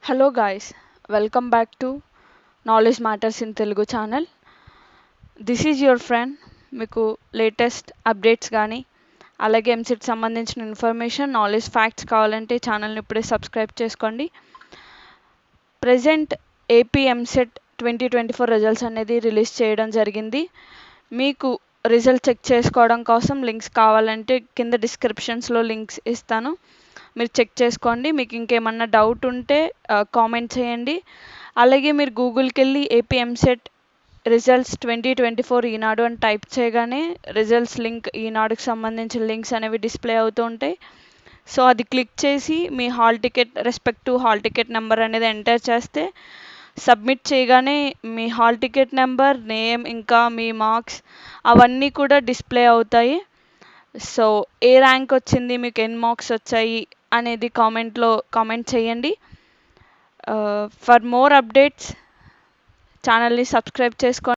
Hello guys, welcome back to knowledge matters in Telugu channel. This is your friend. మీకు latest updates కానీ అలాగే ఎంసెట్ సంబంధించిన information, knowledge, facts కావాలంటే ఛానల్ని ఇప్పుడే సబ్స్క్రైబ్ చేసుకోండి. ప్రజెంట్ ఏపీ ఎంసెట్ 2024 రిజల్ట్స్ అనేది రిలీజ్ చేయడం జరిగింది. మీకు రిజల్ట్ చెక్ చేసుకోవడం కోసం లింక్స్ కావాలంటే కింద డిస్క్రిప్షన్స్లో లింక్స్ ఇస్తాను, మీరు చెక్ చేసుకోండి. మీకు ఇంకేమన్నా డౌట్ ఉంటే కామెంట్ చేయండి. అలాగే మీరు గూగుల్కి వెళ్ళి ఏపీ ఎంసెట్ రిజల్ట్స్ 2024 ఈనాడు అని టైప్ చేయగానే రిజల్ట్స్ లింక్, ఈనాడుకి సంబంధించిన లింక్స్ అనేవి డిస్ప్లే అవుతూ ఉంటాయి. సో అది క్లిక్ చేసి మీ hall ticket, respective hall ticket number అనేది ఎంటర్ చేస్తే సబ్మిట్ చేయగానే మీ హాల్ టికెట్ నెంబర్, నేమ్, ఇంకా మీ మార్క్స్ అవన్నీ కూడా డిస్ప్లే అవుతాయి. సో ఏ ర్యాంక్ వచ్చింది, మీకు ఎన్ని మార్క్స్ వచ్చాయి అనేది కామెంట్ చేయండి. ఫర్ మోర్ అప్డేట్స్ ఛానల్ని సబ్స్క్రైబ్ చేసుకోండి.